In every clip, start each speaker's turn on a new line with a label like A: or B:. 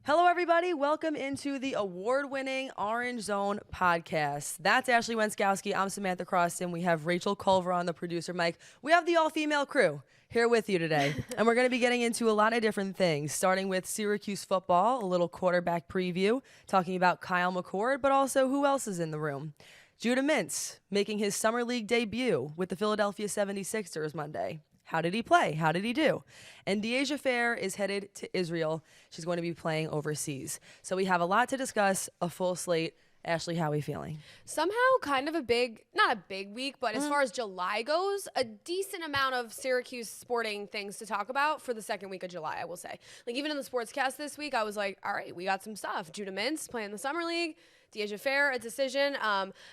A: Hello, everybody. Welcome into the award-winning Orange Zone podcast. That's Ashley Wenskoski. I'm Samantha Croston. We have Rachel Culver on the producer mic. We have the all-female crew here with you today. And we're going to be getting into a lot of different things, starting with Syracuse football, a little quarterback preview, talking about Kyle McCord, but also who else is in the room. Judah Mintz making his summer league debut with the Philadelphia 76ers Monday. How did he play? How did he do? And Dyaisha Fair is headed to Israel. She's going to be playing overseas. So we have a lot to discuss, a full slate. Ashley, how are we feeling?
B: Somehow kind of not a big week, but as far as July goes, a decent amount of Syracuse sporting things to talk about for the second week of July, I will say. Like even in the sportscast this week, I was like, all right, we got some stuff. Judah Mintz playing the Summer League. Dyaisha Fair, a decision.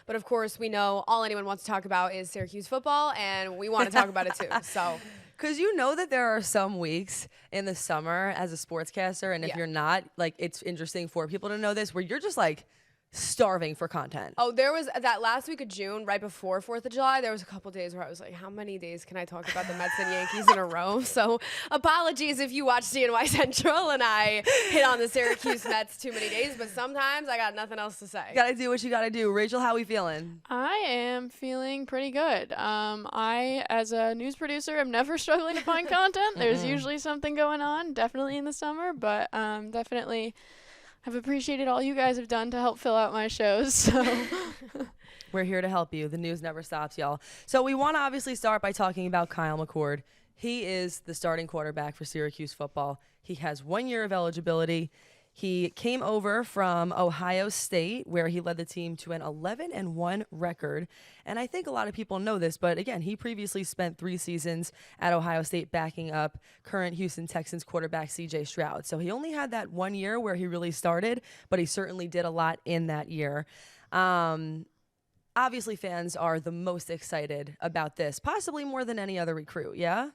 B: But of course, we know all anyone wants to talk about is Syracuse football, and we want to talk about it too. So,
A: because you know that there are some weeks in the summer as a sportscaster, and if you're not, like, it's interesting for people to know this, where you're just like starving for content.
B: Oh, there was that last week of June, right before 4th of July, there was a couple days where I was like, how many days can I talk about the Mets and Yankees in a row? So apologies if you watch CNY Central and I hit on the Syracuse Mets too many days, but sometimes I got nothing else to say.
A: You gotta do what you gotta do. Rachel, how we feeling?
C: I am feeling pretty good. I, as a news producer, am never struggling to find content. There's usually something going on, definitely in the summer, but definitely I've appreciated all you guys have done to help fill out my shows. So
A: we're here to help you. The news never stops, y'all. So we want to obviously start by talking about Kyle McCord. He is the starting quarterback for Syracuse football. He has 1 year of eligibility. He came over from Ohio State, where he led the team to an 11-1 record. And I think a lot of people know this, but again, he previously spent 3 seasons at Ohio State backing up current Houston Texans quarterback C.J. Stroud. So he only had that 1 year where he really started, but he certainly did a lot in that year. Obviously, fans are the most excited about this, possibly more than any other recruit, yeah?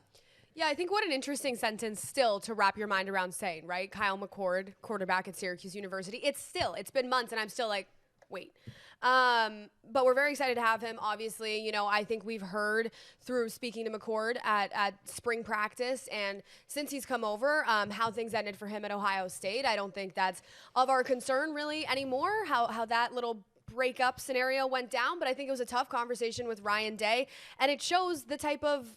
B: Yeah, I think what an interesting sentence still to wrap your mind around saying, right? Kyle McCord, quarterback at Syracuse University. It's been months, and I'm still like, wait. But we're very excited to have him. Obviously, you know, I think we've heard through speaking to McCord at spring practice, and since he's come over, how things ended for him at Ohio State. I don't think that's of our concern really anymore, how that little breakup scenario went down, but I think it was a tough conversation with Ryan Day, and it shows the type of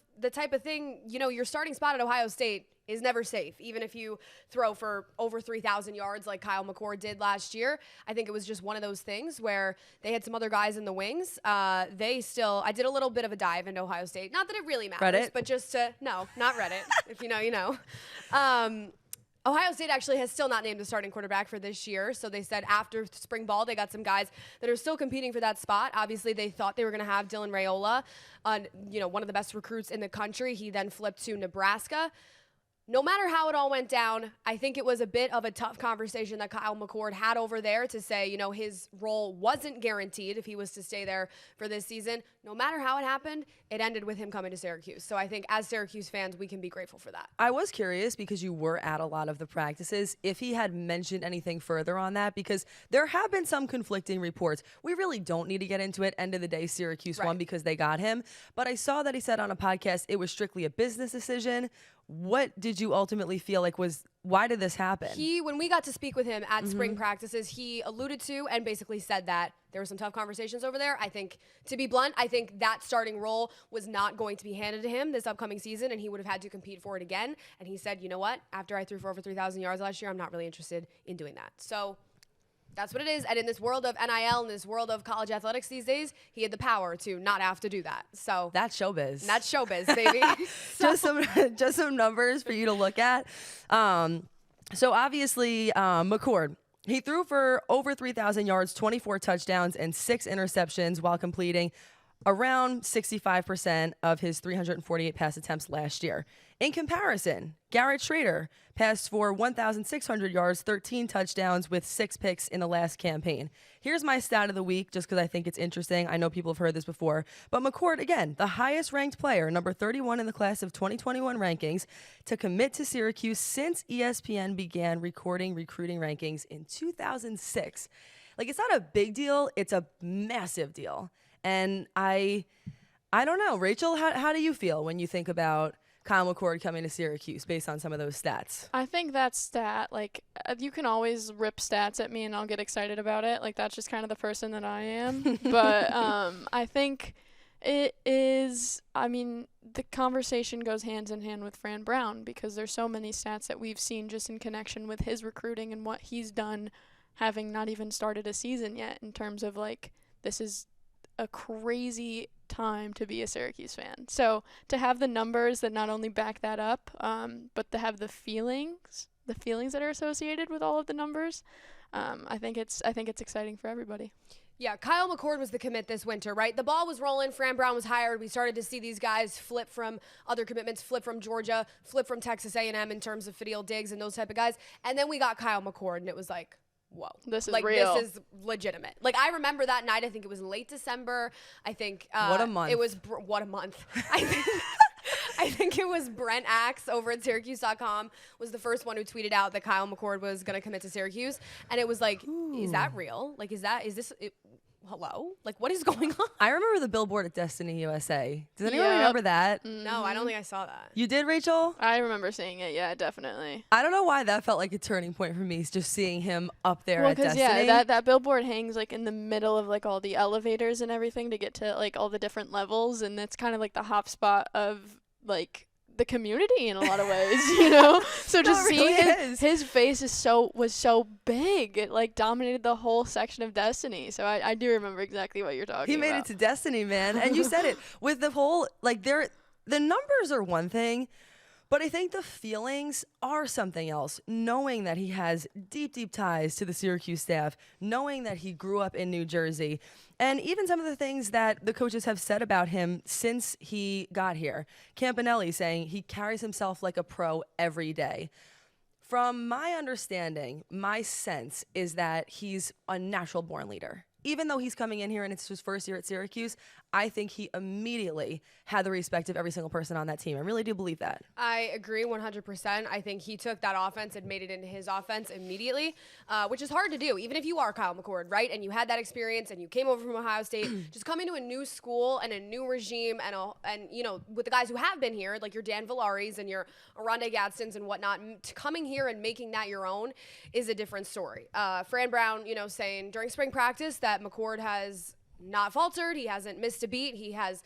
B: thing, you know, your starting spot at Ohio State is never safe, even if you throw for over 3,000 yards like Kyle McCord did last year. I think it was just one of those things where they had some other guys in the wings. I did a little bit of a dive into Ohio State. Not that it really matters,
A: Reddit?
B: but just no, not Reddit. If you know, you know. Ohio State actually has still not named a starting quarterback for this year. So they said after spring ball, they got some guys that are still competing for that spot. Obviously, they thought they were going to have Dylan Raiola, one of the best recruits in the country. He then flipped to Nebraska. No matter how it all went down, I think it was a bit of a tough conversation that Kyle McCord had over there to say, you know, his role wasn't guaranteed if he was to stay there for this season. No matter how it happened, it ended with him coming to Syracuse. So I think as Syracuse fans, we can be grateful for that.
A: I was curious, because you were at a lot of the practices, if he had mentioned anything further on that, because there have been some conflicting reports. We really don't need to get into it. End of the day, Syracuse won because they got him. But I saw that he said on a podcast it was strictly a business decision. What did you ultimately feel like why did this happen?
B: When we got to speak with him at spring practices, he alluded to and basically said that there were some tough conversations over there. I think, to be blunt, I think that starting role was not going to be handed to him this upcoming season, and he would have had to compete for it again. And he said, you know what? After I threw for over 3,000 yards last year, I'm not really interested in doing that. So that's what it is. And in this world of NIL, in this world of college athletics these days, he had the power to not have to do that. So
A: that's showbiz.
B: That's showbiz, baby.
A: Just some numbers for you to look at. So obviously, McCord, he threw for over 3,000 yards, 24 touchdowns, and 6 interceptions while completing around 65% of his 348 pass attempts last year. In comparison, Garrett Schrader passed for 1,600 yards, 13 touchdowns with 6 picks in the last campaign. Here's my stat of the week, just because I think it's interesting. I know people have heard this before. But McCord, again, the highest ranked player, number 31 in the class of 2021 rankings, to commit to Syracuse since ESPN began recording recruiting rankings in 2006. Like, it's not a big deal. It's a massive deal. And I don't know, Rachel, how do you feel when you think about Kyle McCord coming to Syracuse based on some of those stats?
C: I think that stat, like, you can always rip stats at me and I'll get excited about it. Like, that's just kind of the person that I am. But I think it is, I mean, the conversation goes hands in hand with Fran Brown because there's so many stats that we've seen just in connection with his recruiting and what he's done having not even started a season yet in terms of, like, this is a crazy time to be a Syracuse fan. So to have the numbers that not only back that up, but to have the feelings that are associated with all of the numbers, I think it's exciting for everybody.
B: Yeah, Kyle McCord was the commit this winter, right? The ball was rolling. Fran Brown was hired. We started to see these guys flip from other commitments, flip from Georgia, flip from Texas A&M in terms of Fadil Diggs and those type of guys. And then we got Kyle McCord, and it was like, whoa.
C: This is
B: like,
C: real.
B: This is legitimate. Like, I remember that night. I think it was late December. I think
A: what a month.
B: It was what a month. I think it was Brent Axe over at Syracuse.com was the first one who tweeted out that Kyle McCord was going to commit to Syracuse. And it was like, is that real? Like, is this hello? Like, what is going on?
A: I remember the billboard at Destiny USA. Does anyone
C: Yep.
A: remember that?
B: No, I don't think I saw that.
A: You did, Rachel?
C: I remember seeing it. Yeah, definitely.
A: I don't know why that felt like a turning point for me, just seeing him up there
C: Well,
A: at
C: because
A: Destiny.
C: that billboard hangs like in the middle of like all the elevators and everything to get to like all the different levels, and it's kind of like the hop spot of like the community in a lot of ways, you know. So just
A: really
C: seeing
A: is.
C: his face was so big, it like dominated the whole section of Destiny. So I do remember exactly what you're talking
A: He made
C: about.
A: it to Destiny, man. And you said it with the whole, like, the numbers are one thing, but I think the feelings are something else. Knowing that he has deep, deep ties to the Syracuse staff, knowing that he grew up in New Jersey, and even some of the things that the coaches have said about him since he got here. Campanelli saying he carries himself like a pro every day. From my understanding, my sense is that he's a natural born leader. Even though he's coming in here and it's his first year at Syracuse, I think he immediately had the respect of every single person on that team. I really do believe that.
B: I agree 100%. I think he took that offense and made it into his offense immediately, which is hard to do, even if you are Kyle McCord, right? And you had that experience and you came over from Ohio State, just coming to a new school and a new regime and you know, with the guys who have been here, like your Dan Villaris and your Aronde Gadstons and whatnot, coming here and making that your own is a different story. Fran Brown, you know, saying during spring practice that McCord has not faltered. He hasn't missed a beat. He has,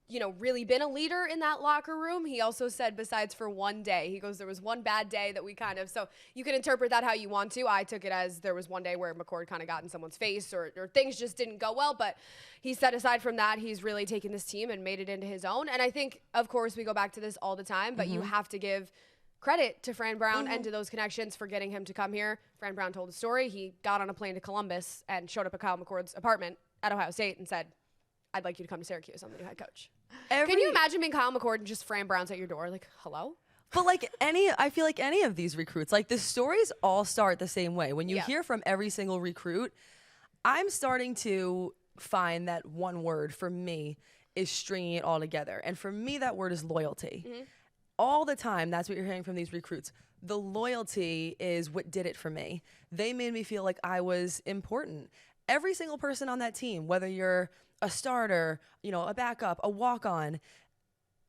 B: you know, really been a leader in that locker room. He also said, besides for one day, he goes, there was one bad day that we so you can interpret that how you want to. I took it as there was one day where McCord kind of got in someone's face or things just didn't go well. But he said, aside from that, he's really taken this team and made it into his own. And I think, of course, we go back to this all the time, but you have to give credit to Fran Brown and to those connections for getting him to come here. Fran Brown told a story. He got on a plane to Columbus and showed up at Kyle McCord's apartment at Ohio State and said, I'd like you to come to Syracuse. I'm the new head coach. Can you imagine being Kyle McCord and just Fran Brown's at your door? Like, hello?
A: But I feel like any of these recruits, like the stories all start the same way. When you hear from every single recruit, I'm starting to find that one word for me is stringing it all together. And for me, that word is loyalty. All the time, that's what you're hearing from these recruits. The loyalty is what did it for me. They made me feel like I was important. Every single person on that team, whether you're a starter, you know, a backup, a walk-on,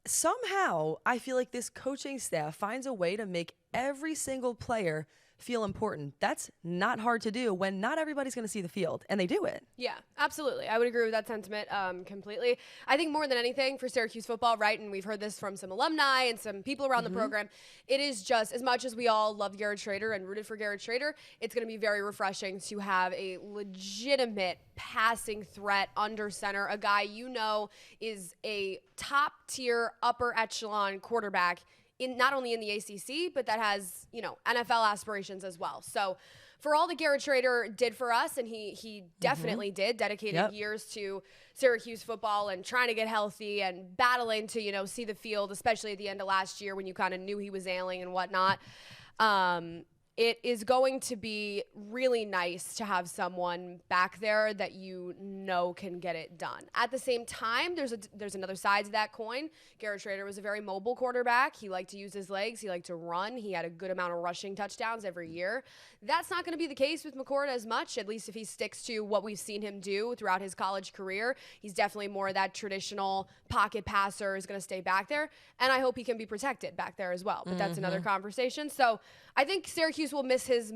A: somehow I feel like this coaching staff finds a way to make every single player feel important. That's not hard to do when not everybody's going to see the field, and they do it.
B: Yeah, absolutely. I would agree with that sentiment completely. I think more than anything for Syracuse football, right, and we've heard this from some alumni and some people around the program, it is just, as much as we all love Garrett Schrader and rooted for Garrett Schrader, it's going to be very refreshing to have a legitimate passing threat under center, a guy you know is a top-tier, upper echelon quarterback not only in the ACC, but that has, you know, NFL aspirations as well. So for all that Garrett Schrader did for us, and he definitely did, dedicated years to Syracuse football and trying to get healthy and battling to, you know, see the field, especially at the end of last year when you kind of knew he was ailing and whatnot. it is going to be really nice to have someone back there that you know can get it done. At the same time, there's another side to that coin. Garrett Shrader was a very mobile quarterback. He liked to use his legs. He liked to run. He had a good amount of rushing touchdowns every year. That's not going to be the case with McCord as much, at least if he sticks to what we've seen him do throughout his college career. He's definitely more of that traditional pocket passer, is going to stay back there. And I hope he can be protected back there as well. But that's another conversation. So I think Syracuse will miss his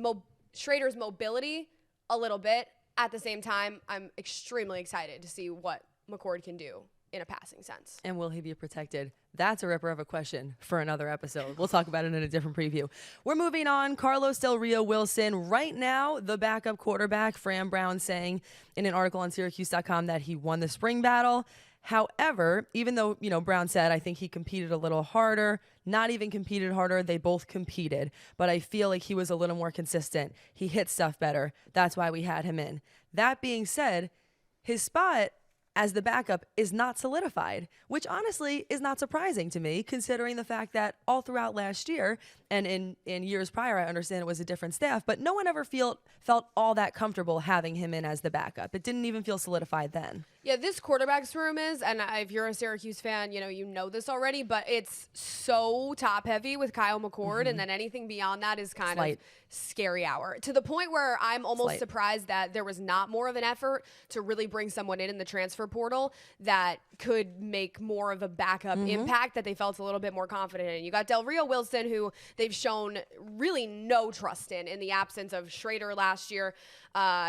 B: Schrader's mobility a little bit. At the same time, I'm extremely excited to see what McCord can do in a passing sense.
A: And will he be protected? That's a ripper of a question for another episode. We'll talk about it in a different preview. We're moving on. Carlos Del Rio Wilson, right now, the backup quarterback. Fran Brown saying in an article on Syracuse.com that he won the spring battle. However, even though, Brown said, I think he competed a little harder, not even competed harder, they both competed. But I feel like he was a little more consistent. He hit stuff better. That's why we had him in. That being said, his spot as the backup is not solidified, which honestly is not surprising to me, considering the fact that all throughout last year and in years prior, I understand it was a different staff, but no one ever felt all that comfortable having him in as the backup. It didn't even feel solidified then.
B: Yeah, this quarterback's room is, and if you're a Syracuse fan, you know this already, but it's so top heavy with Kyle McCord, and then anything beyond that is kind of scary hour, to the point where I'm almost surprised that there was not more of an effort to really bring someone in the transfer portal that could make more of a backup impact, that they felt a little bit more confident in. You got Del Rio Wilson, who they've shown really no trust in the absence of Shrader last year.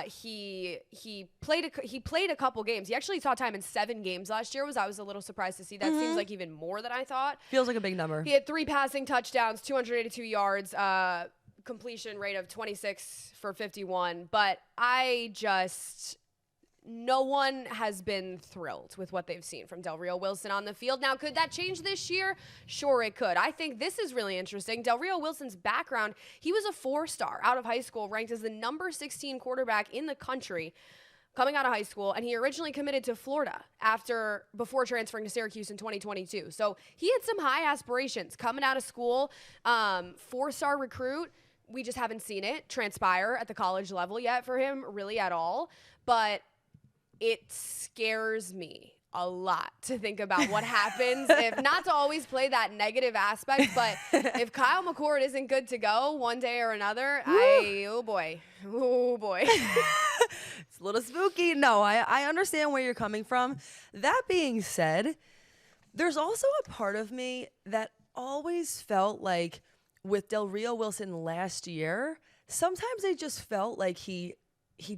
B: He played a couple games. He actually saw time in 7 games last year. I was a little surprised to see that. Seems like even more than I thought.
A: Feels like a big number.
B: He had 3 passing touchdowns, 282 yards, completion rate of 26 for 51. But no one has been thrilled with what they've seen from Del Rio Wilson on the field. Now, could that change this year? Sure, it could. I think this is really interesting. Del Rio Wilson's background, he was a 4-star out of high school, ranked as the number 16 quarterback in the country coming out of high school, and he originally committed to Florida before transferring to Syracuse in 2022. So he had some high aspirations coming out of school, 4-star recruit. We just haven't seen it transpire at the college level yet for him, really at all. But it scares me a lot to think about what happens, if not to always play that negative aspect, but if Kyle McCord isn't good to go one day or another, oh boy.
A: It's a little spooky. No, I understand where you're coming from. That being said, there's also a part of me that always felt like with Del Rio Wilson last year, sometimes I just felt like he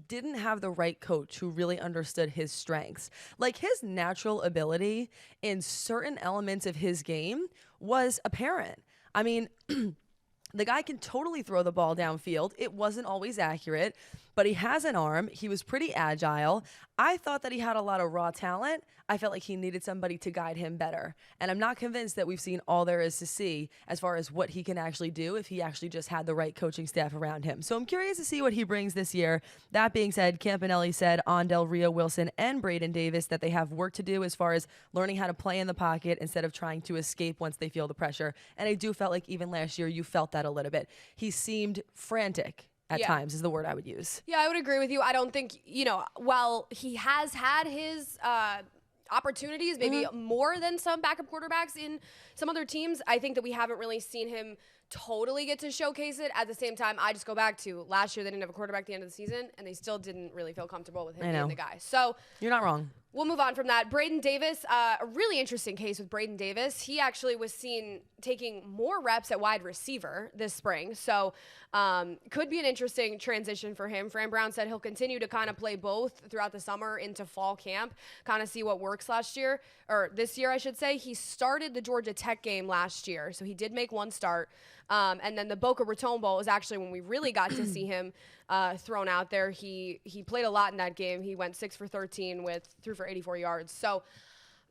A: didn't have the right coach who really understood his strengths. Like, his natural ability in certain elements of his game was apparent. I mean, the guy can totally throw the ball downfield. It wasn't always accurate, but he has an arm. He was pretty agile. I thought that he had a lot of raw talent. I felt like he needed somebody to guide him better. And I'm not convinced that we've seen all there is to see as far as what he can actually do if he actually just had the right coaching staff around him. So I'm curious to see what he brings this year. That being said, Campanelli said on Del Rio Wilson and Braden Davis that they have work to do as far as learning how to play in the pocket instead of trying to escape once they feel the pressure. And I do felt like even last year you felt that a little bit. He seemed frantic at times is the word I would use.
B: Yeah, I would agree with you. I don't think, while he has had his opportunities, maybe more than some backup quarterbacks in some other teams, I think that we haven't really seen him totally get to showcase it. At the same time, I just go back to last year, they didn't have a quarterback at the end of the season, and they still didn't really feel comfortable with him being the guy. So
A: you're not wrong.
B: We'll move on from that. Braden Davis, a really interesting case with Braden Davis. He actually was seen taking more reps at wide receiver this spring. So could be an interesting transition for him. Fran Brown said he'll continue to kind of play both throughout the summer into fall camp, kind of see what works this year, I should say. He started the Georgia Tech game last year, so he did make one start. And then the Boca Raton Bowl was actually when we really got to see him thrown out there. He played a lot in that game. He went 6 for 13 threw for 84 yards. So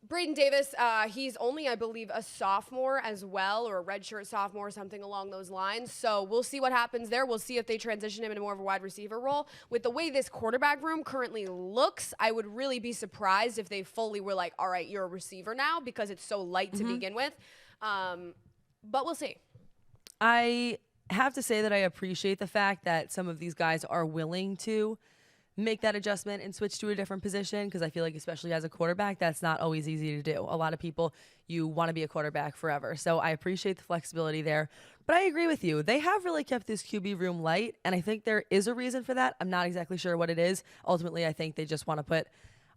B: Braden Davis, he's only, I believe, a sophomore as well, or a redshirt sophomore, something along those lines. So we'll see what happens there. We'll see if they transition him into more of a wide receiver role. With the way this quarterback room currently looks, I would really be surprised if they fully were like, all right, you're a receiver now, because it's so light to begin with. But we'll see.
A: have to say that I appreciate the fact that some of these guys are willing to make that adjustment and switch to a different position, because I feel like, especially as a quarterback, that's not always easy to do. A lot of people, you want to be a quarterback forever. So I appreciate the flexibility there. But I agree with you. They have really kept this QB room light, and I think there is a reason for that. I'm not exactly sure what it is. Ultimately, I think they just want to put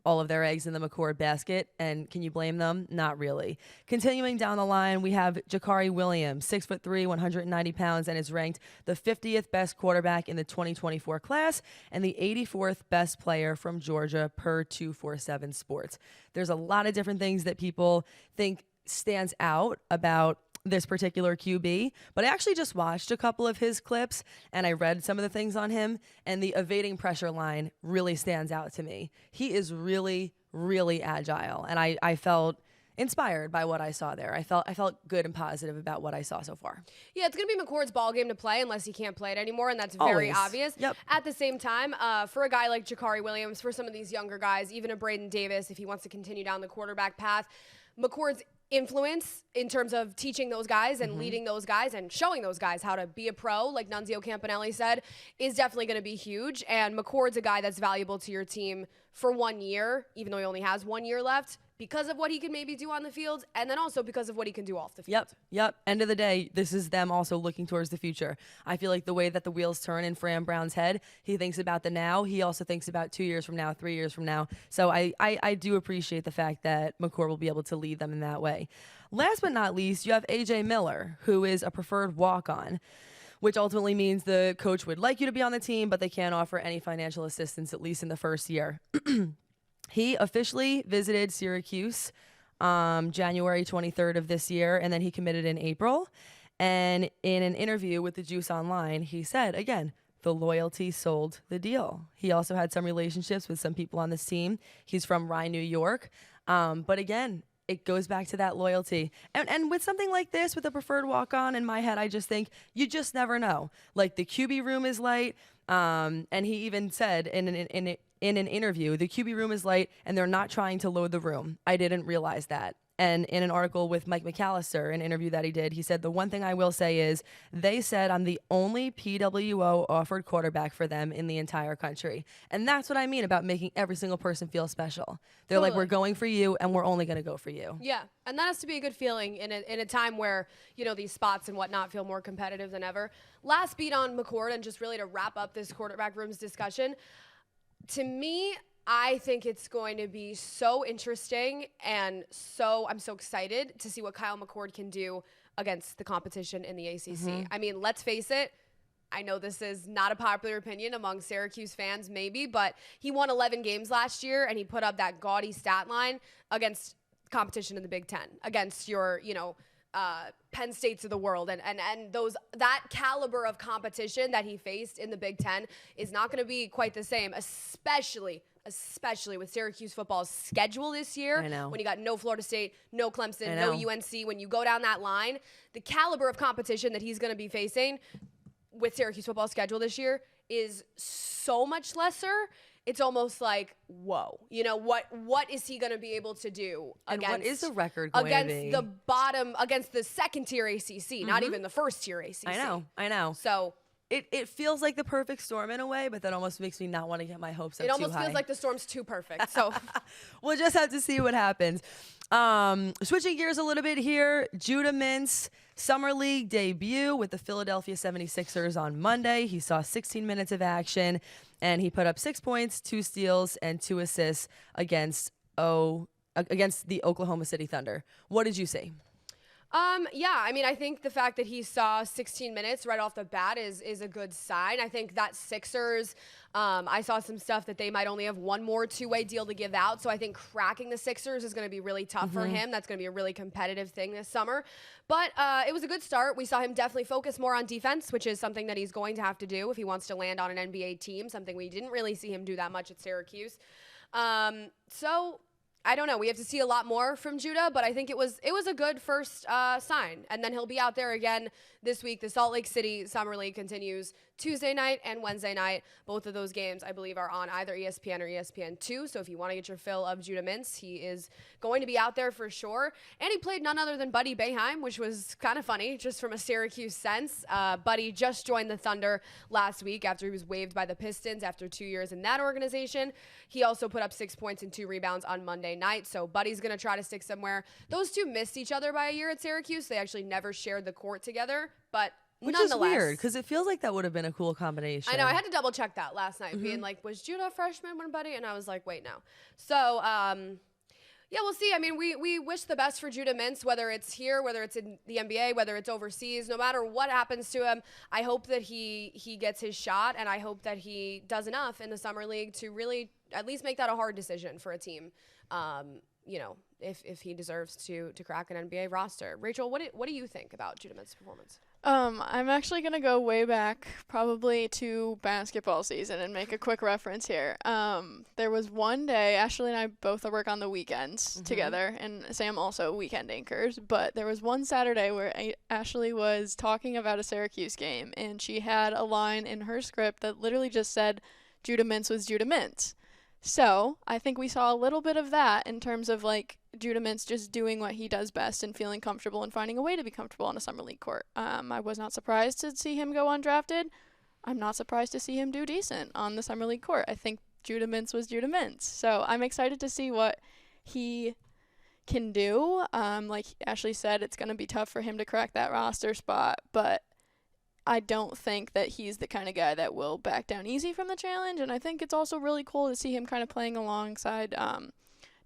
A: all of their eggs in the McCord basket, and can you blame them? Not really. Continuing down the line, we have Jakari Williams, 6'3", 190 pounds, and is ranked the 50th best quarterback in the 2024 class and the 84th best player from Georgia per 247 Sports. There's a lot of different things that people think stands out about this particular QB, but I actually just watched a couple of his clips and I read some of the things on him, and the evading pressure line really stands out to me. He is really, really agile, and I felt inspired by what I saw there. I felt good and positive about what I saw so far.
B: Yeah, it's going to be McCord's ball game to play unless he can't play it anymore, and that's very
A: Always.
B: obvious.
A: Yep.
B: At the same time, for a guy like Jakari Williams, for some of these younger guys, even a Braden Davis, if he wants to continue down the quarterback path, McCord's influence in terms of teaching those guys and leading those guys and showing those guys how to be a pro, like Nunzio Campanelli said, is definitely going to be huge. And McCord's a guy that's valuable to your team for 1 year, even though he only has 1 year left, because of what he can maybe do on the field, and then also because of what he can do off the field.
A: Yep. End of the day, this is them also looking towards the future. I feel like the way that the wheels turn in Fran Brown's head, he thinks about the now. He also thinks about 2 years from now, 3 years from now. So I do appreciate the fact that McCord will be able to lead them in that way. Last but not least, you have A.J. Miller, who is a preferred walk-on, which ultimately means the coach would like you to be on the team, but they can't offer any financial assistance, at least in the first year. He officially visited Syracuse January 23rd of this year, and then he committed in April. And in an interview with the Juice Online, he said, again, the loyalty sold the deal. He also had some relationships with some people on this team. He's from Rye, New York. But again, it goes back to that loyalty. And with something like this, with a preferred walk-on, in my head, I just think you just never know. Like, the QB room is light. And he even said in an interview, the QB room is light and they're not trying to load the room. I didn't realize that. And in an article with Mike McAllister, an interview that he did, he said, the one thing I will say is they said I'm the only PWO offered quarterback for them in the entire country. And that's what I mean about making every single person feel special. They're like, we're going for you and we're only going to go for you.
B: Yeah, and that has to be a good feeling in a time where, you know, these spots and whatnot feel more competitive than ever. Last beat on McCord, and just really to wrap up this quarterback rooms discussion, to me, I think it's going to be so interesting, and I'm so excited to see what Kyle McCord can do against the competition in the ACC. I mean, let's face it, I know this is not a popular opinion among Syracuse fans maybe, but he won 11 games last year, and he put up that gaudy stat line against competition in the Big Ten, against your, you know, Penn States of the world, and that caliber of competition that he faced in the Big Ten is not going to be quite the same, especially with Syracuse football's schedule this year.
A: I know.
B: When you got no Florida State, no Clemson,
A: I
B: no
A: know.
B: UNC, when you go down that line, the caliber of competition that he's going to be facing with Syracuse football's schedule this year is so much lesser. It's almost like, whoa, you know, what is he going to be able to do
A: And
B: against,
A: what is the record going to be?
B: against the bottom, against the second tier ACC, not even the first tier ACC.
A: I know.
B: So
A: It feels like the perfect storm in a way, but that almost makes me not want to get my hopes up
B: it
A: too
B: almost
A: high.
B: feels like the storm's too perfect. So
A: We'll just have to see what happens. Switching gears a little bit here, Judah Mintz, Summer League debut with the Philadelphia 76ers on Monday. He saw 16 minutes of action, and he put up 6 points, 2 steals, and 2 assists against the Oklahoma City Thunder. What did you see?
B: yeah, I mean, I think the fact that he saw 16 minutes right off the bat is a good sign. I think that Sixers, I saw some stuff that they might only have one more two-way deal to give out. So I think cracking the Sixers is going to be really tough for him. That's going to be a really competitive thing this summer. But it was a good start. We saw him definitely focus more on defense, which is something that he's going to have to do if he wants to land on an NBA team, something we didn't really see him do that much at Syracuse. So I don't know. We have to see a lot more from Judah, but I think it was a good first sign. And then he'll be out there again this week. The Salt Lake City Summer League continues Tuesday night and Wednesday night. Both of those games, I believe, are on either ESPN or ESPN2. So if you want to get your fill of Judah Mintz, he is going to be out there for sure. And he played none other than Buddy BOEHEIM, which was kind of funny, just from a Syracuse sense. Buddy just joined the Thunder last week after he was waived by the Pistons after 2 years in that organization. He also put up 6 points and 2 rebounds on Monday night. So Buddy's going to try to stick somewhere. Those two missed each other by a year at Syracuse. They actually never shared the court together, but
A: which is
B: nonetheless,
A: weird because it feels like that would have been a cool combination.
B: I know. I had to double check that last night, being like, was Judah a freshman when Buddy? And I was like, wait, no. So, yeah, we'll see. I mean, we wish the best for Judah Mintz, whether it's here, whether it's in the NBA, whether it's overseas, no matter what happens to him. I hope that he gets his shot, and I hope that he does enough in the summer league to really at least make that a hard decision for a team. You know, if he deserves to crack an NBA roster. Rachel, what do you think about Judah Mintz's performance?
C: I'm actually going to go way back, probably to basketball season, and make a quick reference here. There was one day, Ashley and I both work on the weekends together, and Sam also weekend anchors, but there was one Saturday where Ashley was talking about a Syracuse game, and she had a line in her script that literally just said, Judah Mintz was Judah Mintz. So I think we saw a little bit of that in terms of like Judah Mintz just doing what he does best and feeling comfortable and finding a way to be comfortable on a summer league court. I was not surprised to see him go undrafted. I'm not surprised to see him do decent on the summer league court. I think Judah Mintz was Judah Mintz. So I'm excited to see what he can do. Like Ashley said, it's going to be tough for him to crack that roster spot, but I don't think that he's the kind of guy that will back down easy from the challenge, and I think it's also really cool to see him kind of playing alongside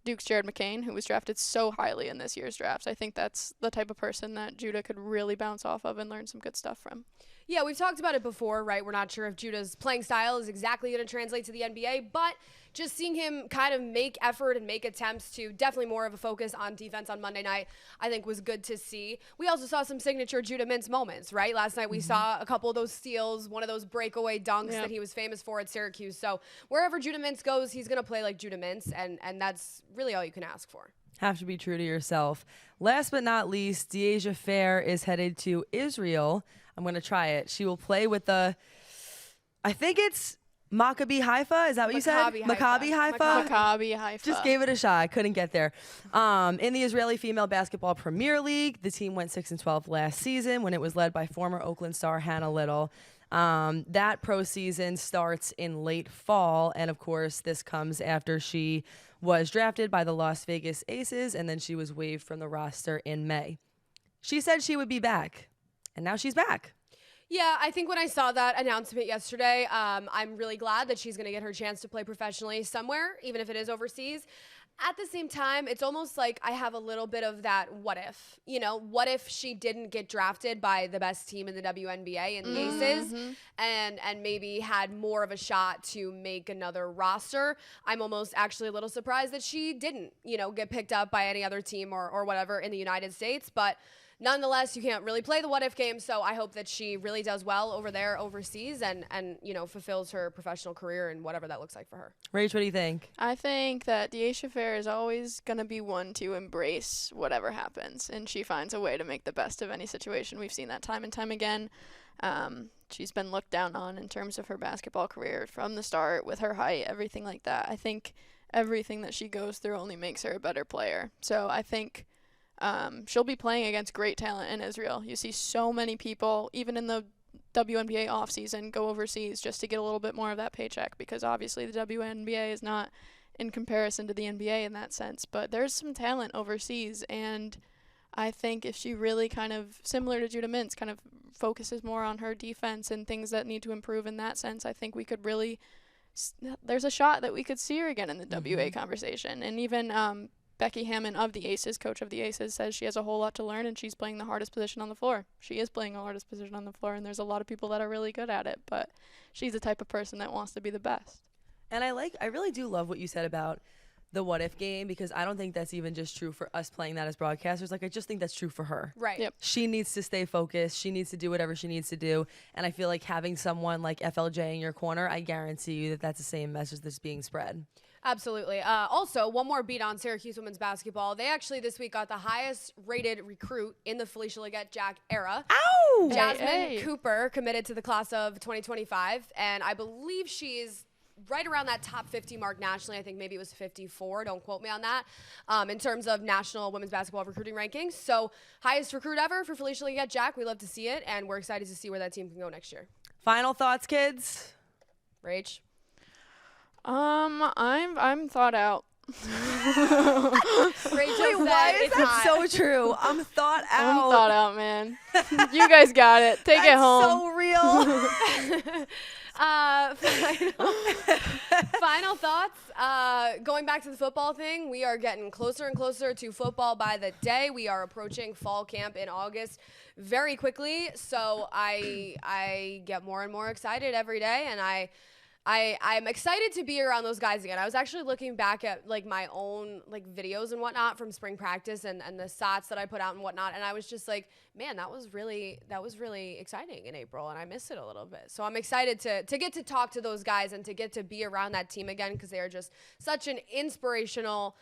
C: Duke's Jared McCain, who was drafted so highly in this year's drafts. I think that's the type of person that Judah could really bounce off of and learn some good stuff from.
B: Yeah, we've talked about it before, right? We're not sure if Judah's playing style is exactly going to translate to the NBA, but just seeing him kind of make effort and make attempts to definitely more of a focus on defense on Monday night, I think was good to see. We also saw some signature Judah Mintz moments, right? Last night we saw a couple of those steals, one of those breakaway dunks that he was famous for at Syracuse. So wherever Judah Mintz goes, he's going to play like Judah Mintz, and that's really all you can ask for.
A: Have to be true to yourself. Last but not least, Dyaisha Fair is headed to Israel. I'm going to try it. She will play with I think it's Maccabi Haifa. Is that what you said? Maccabi Haifa?
C: Maccabi Haifa.
A: Just gave it a shot. I couldn't get there. In the Israeli Female Basketball Premier League, the team went 6-12 last season when it was led by former Oakland star Hannah Little. That pro season starts in late fall, and of course, this comes after she was drafted by the Las Vegas Aces, and then she was waived from the roster in May. She said she would be back, and now she's back.
B: Yeah, I think when I saw that announcement yesterday, I'm really glad that she's going to get her chance to play professionally somewhere, even if it is overseas. At the same time, it's almost like I have a little bit of that what if. You know, what if she didn't get drafted by the best team in the WNBA and the Aces and maybe had more of a shot to make another roster? I'm almost actually a little surprised that she didn't, you know, get picked up by any other team or whatever in the United States. But nonetheless, you can't really play the what-if game, so I hope that she really does well over there overseas and you know, fulfills her professional career and whatever that looks like for her.
A: Rach, what do you think?
C: I think that Dyaisha Fair is always going to be one to embrace whatever happens, and she finds a way to make the best of any situation. We've seen that time and time again. She's been looked down on in terms of her basketball career from the start with her height, everything like that. I think everything that she goes through only makes her a better player. So I think she'll be playing against great talent in Israel. You see so many people, even in the WNBA offseason, go overseas just to get a little bit more of that paycheck, because obviously the WNBA is not in comparison to the NBA in that sense. But there's some talent overseas, and I think if she really kind of, similar to Judah Mintz, kind of focuses more on her defense and things that need to improve in that sense, I think we could really, there's a shot that we could see her again in the WA conversation. And even Becky Hammond of the Aces, coach of the Aces, says she has a whole lot to learn and she's playing the hardest position on the floor. She is playing the hardest position on the floor, and there's a lot of people that are really good at it, but she's the type of person that wants to be the best.
A: And I really do love what you said about the what if game, because I don't think that's even just true for us playing that as broadcasters. Like, I just think that's true for her.
B: Right.
C: Yep.
A: She needs to stay focused. She needs to do whatever she needs to do. And I feel like having someone like FLJ in your corner, I guarantee you that that's the same message that's being spread.
B: Absolutely. Also, one more beat on Syracuse women's basketball. They actually this week got the highest rated recruit in the Felicia Leggett-Jack era.
A: Ow!
B: Jasmine Cooper committed to the class of 2025, and I believe she's right around that top 50 mark nationally. I think maybe it was 54. Don't quote me on that. In terms of national women's basketball recruiting rankings. So highest recruit ever for Felicia Leggett-Jack. We love to see it, and we're excited to see where that team can go next year.
A: Final thoughts, kids?
B: Rach?
C: I'm thought out.
B: Rachel
A: Wait, why is that so true? I'm thought out.
C: I'm thought out, man. You guys got it. Take it home.
A: So real.
B: Final thoughts. Going back to the football thing, we are getting closer and closer to football by the day. We are approaching fall camp in August very quickly. So I get more and more excited every day, and I'm excited to be around those guys again. I was actually looking back at like my own like videos and whatnot from spring practice and the SOTs that I put out and whatnot, and I was just like, man, that was really exciting in April, and I miss it a little bit. So I'm excited to get to talk to those guys and to get to be around that team again, because they are just such an inspirational,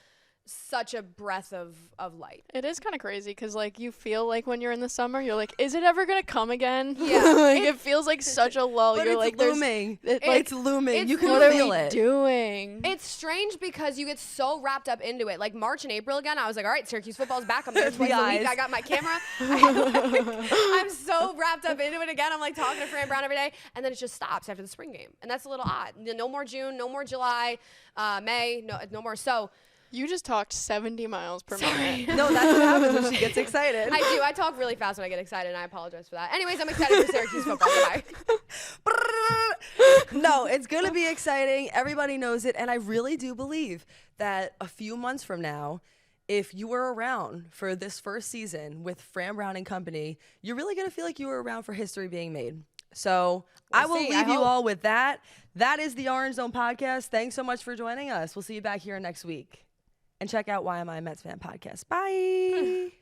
B: such a breath of light.
C: It is kind of crazy because like you feel like when you're in the summer, you're like, is it ever gonna come again?
B: Yeah.
C: Like it feels like such a lull.
A: But
C: You're
A: it's
C: like,
A: looming. It's looming.
B: it's
A: You can
C: what
A: feel
C: are we
A: it.
C: doing?
B: It's strange because you get so wrapped up into it. Like March and April again, I was like, all right, Syracuse football's back. I'm there twice a week. I got my camera. I'm so wrapped up into it again. I'm like talking to Fran Brown every day. And then it just stops after the spring game. And that's a little odd. No more June, no more July, May, no more. So
C: You just talked 70 miles per minute.
A: No, that's what happens when she gets excited.
B: I do. I talk really fast when I get excited, and I apologize for that. Anyways, I'm excited for Syracuse football. Goodbye.
A: No, it's going to be exciting. Everybody knows it. And I really do believe that a few months from now, if you were around for this first season with Fran Brown and company, you're really going to feel like you were around for history being made. So I will leave you all with that. That is the Orange Zone podcast. Thanks so much for joining us. We'll see you back here next week. And check out Why Am I a Mets Fan podcast. Bye.